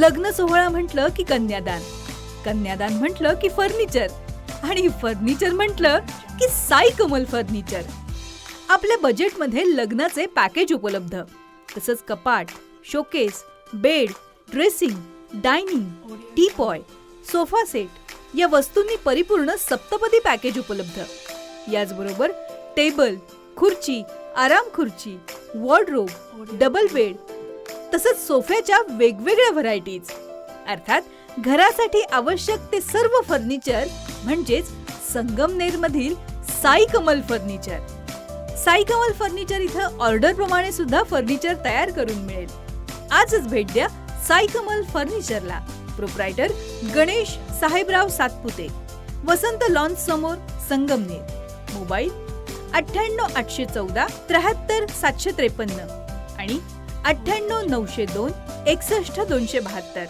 लग्न सोहळा म्हटलं की कन्यादान, कन्यादान म्हटलं की फर्निचर आणि फर्निचर म्हटलं की साई कमल फर्निचर. आपल्या बजेटमध्ये लग्नाचे पॅकेज उपलब्ध. तसंच कपाट, showcase, bed, dressing, dining, teapoy, sofa set या वस्तूंनी परिपूर्ण सप्तपदी पॅकेज उपलब्ध. याचबरोबर टेबल, खुर्ची, आराम खुर्ची, वॉर्डरोब, डबल बेड तसंच सोफ्याच्या वेगवेगळ्या व्हरायटीज. अर्थात घरासाठी आवश्यक ते सर्व फर्निचर म्हणजेच संगमनेरमधील साई कमल फर्निचर. साई कमल फर्निचर इथं ऑर्डर प्रमाणे सुद्धा फर्निचर तयार करून मिळेल. आजच भेट द्या साई कमल फर्निचरला. प्रोप्रायटर गणेश साहेबराव सातपुते, वसंत लॉन्स समोर, संगमनेर. मोबाईल 98 814 73 753 आणि 98 902 61 272.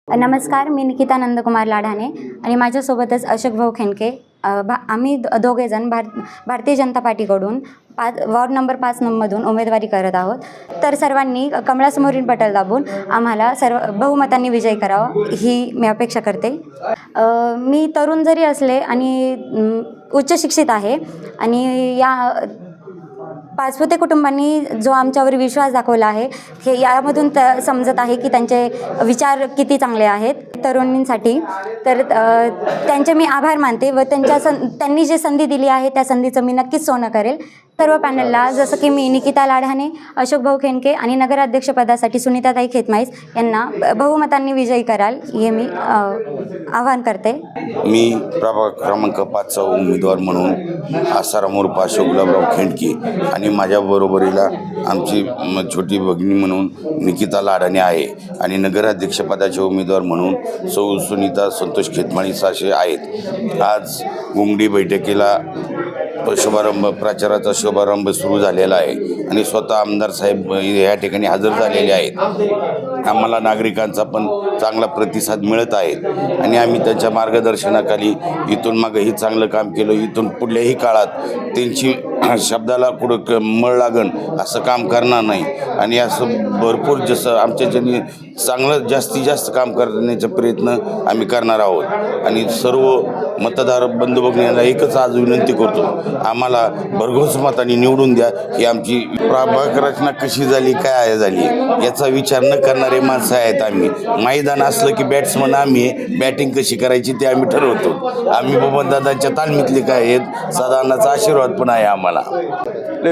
नमस्कार, मी निकिता नंदकुमार लाढाणे आणि माझ्यासोबतच अशोक भाऊ खेंडके. आम्ही दोघेजण भारतीय जनता पार्टीकडून वॉर्ड नंबर 5 मधून उमेदवारी करत आहोत. तर सर्वांनी कमळासमोरील बटन दाबून आम्हाला सर्व बहुमतांनी विजयी करावा ही मी अपेक्षा करते. मी तरुण जरी असले आणि उच्च शिक्षित आहे आणि या पाचपुते कुटुंबांनी जो आमच्यावर विश्वास दाखवला आहे हे यामधून समजत आहे की त्यांचे विचार किती चांगले आहेत तरुणींसाठी. तर त्यांचे मी आभार मानते व त्यांनी जे संधी दिली आहे त्या संधीचं मी नक्कीच सोनं करेल. सर्व पॅनलला जसं की मी निकिता लाढाणे, अशोक भाऊ खेंडके आणि नगराध्यक्षपदासाठी सुनीताताई खेतमाईस यांना बहुमतांनी विजयी कराल हे मी आवाहन करते. मी प्रभाग क्रमांक 5चा उमेदवार म्हणून आसाराम उर्फ अशोक गुलाबराव खेंडके आणि माझ्या बरोबरीला आमची छोटी भगिनी म्हणून निकिता लाढाणे आहे आणि नगराध्यक्षपदाचे उमेदवार म्हणून सौ सुनीता संतोष खेतमाळीस असे आहेत. आज गुंगडी बैठकीला प्रचाराचा शुभारंभ सुरू झालेला आहे आणि स्वतः आमदार साहेब या ठिकाणी हजर झालेले आहेत. आम्हाला नागरिकांचा पण चांगला प्रतिसाद मिळत आहे आणि आम्ही त्यांच्या मार्गदर्शनाखाली इथून मागेही चांगलं काम केलं. इथून पुढल्याही काळात त्यांची शब्दाला कुठं मळ लागण असं काम करणार नाही आणि असं भरपूर जसं आमच्याच्यानी चांगलं जास्तीत जास्त काम करण्याचा प्रयत्न आम्ही करणार आहोत. आणि सर्व मतदार बंधू भगिनींना एकच आज विनंती करतो, आम्हाला भरघोस मतांनी निवडून द्या. ही आमची प्रभाग रचना कशी झाली, काय झाली याचा विचार न करणारे माणसं आहेत. आम्ही मैदान असलं की बॅट्समन आम्ही, बॅटिंग कशी करायची ते आम्ही ठरवतो. आम्ही बबनदादांच्या तालमीतले काय आहेत, सदानाचा आशीर्वाद पण आहे आम्हाला.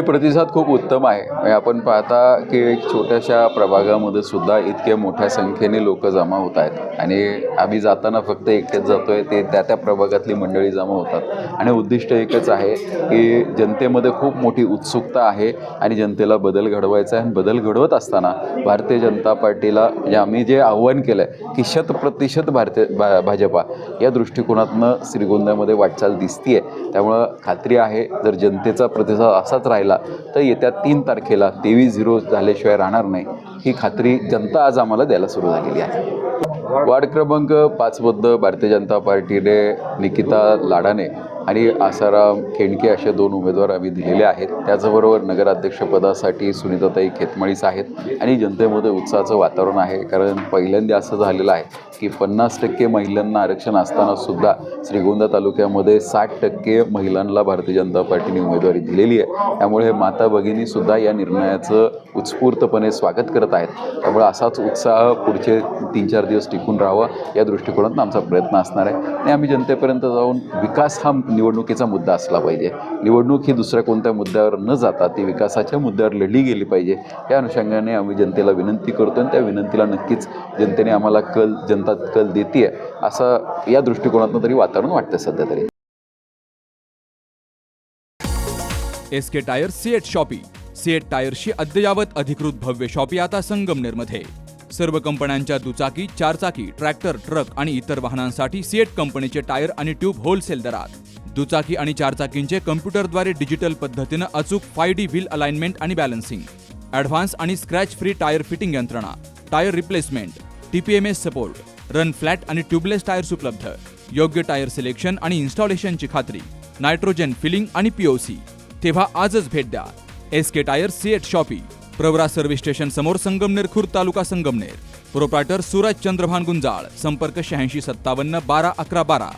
प्रतिसाद खूप उत्तम आहे. आपण पाहता की एक छोट्याशा प्रभागामध्ये सुद्धा इतक्या मोठ्या संख्येने लोक जमा होत आहेत आणि आम्ही जाताना फक्त एकटेच जातोय, ते त्या प्रभागातली मंडळी जमा होतात आणि उद्दिष्ट एकच आहे की जनतेमध्ये खूप मोठी उत्सुकता आहे आणि जनतेला बदल घडवायचा आहे. आणि बदल घडवत असताना भारतीय जनता पार्टीला आम्ही जे आव्हान केलं आहे की 100% भाजपा या दृष्टिकोनातनं श्रीगोंद्यामध्ये वाटचाल दिसतीये. त्यामुळं खात्री आहे जर जनतेचा प्रतिसाद असाच राहिला तर येत्या 3 तारखेला 23-0 झाल्याशिवाय राहणार नाही ही खात्री जनता आज आम्हाला द्यायला सुरू झालेली आहे. वार्ड क्रमांक 5 मध्ये भारतीय जनता पार्टीने निकिता लाढाणे आणि आसाराम खेंडके असे 2 उमेदवार आम्ही दिलेले आहेत. त्याचबरोबर नगराध्यक्षपदासाठी सुनीताताई खेतमाळीस आहेत आणि जनतेमध्ये उत्साहाचं वातावरण आहे. कारण पहिल्यांदा असं झालेलं आहे की 50% महिलांना आरक्षण असताना सुद्धा श्रीगोंदा तालुक्यामध्ये 60% महिलांना भारतीय जनता पार्टीने उमेदवारी दिलेली आहे. त्यामुळे माता भगिनीसुद्धा या निर्णयाचं उत्स्फूर्तपणे स्वागत करत आहेत. त्यामुळे असाच उत्साह पुढचे 3-4 दिवस टिकून राहावा या दृष्टिकोनातून आमचा प्रयत्न असणार आहे आणि आम्ही जनतेपर्यंत जाऊन विकास हा निवडणुकीचा मुद्दा असला पाहिजे. निवडणूक ही दुसऱ्या कोणत्या मुद्द्यावर न जाता ती विकासाच्या मुद्द्यावर लढली गेली पाहिजे या अनुषंगाने आम्ही जनतेला विनंती करतो आणि त्या विनंतीला नक्कीच जनतेने आम्हाला जनता कल देते असं या दृष्टिकोनातून तरी वातावरण वाटतं सध्या तरी. SK tyre CEAT shoppe. CEAT टायर्सची अद्ययावत अधिकृत भव्य शॉपी आता संगमनेरमध्ये. सर्व कंपन्यांच्या दुचाकी, 4चाकी, ट्रॅक्टर, ट्रक आणि इतर वाहनांसाठी सिएट कंपनीचे टायर आणि ट्यूब होलसेल दरात. दुचाकी आणि 4चाकींचे कम्प्युटरद्वारे डिजिटल पद्धतीने अचूक 5D व्हील अलाइनमेंट आणि बॅलन्सिंग, ॲडव्हान्स आणि स्क्रॅच फ्री टायर फिटिंग यंत्रणा, tyre replacement, TPMS support, run flat आणि ट्यूबलेस टायर्स उपलब्ध. योग्य टायर सिलेक्शन आणि इन्स्टॉलेशनची खात्री, नायट्रोजन फिलिंग आणि POC. तेव्हा आजच भेट द्या SK tyre CEAT shoppe, Pravara service station समोर, संगमनेर खुर्द, तालुका संगमनेर. प्रोप्रायटर सूरज चंद्रभान गुंजाळ. संपर्क 8657 12 11 12.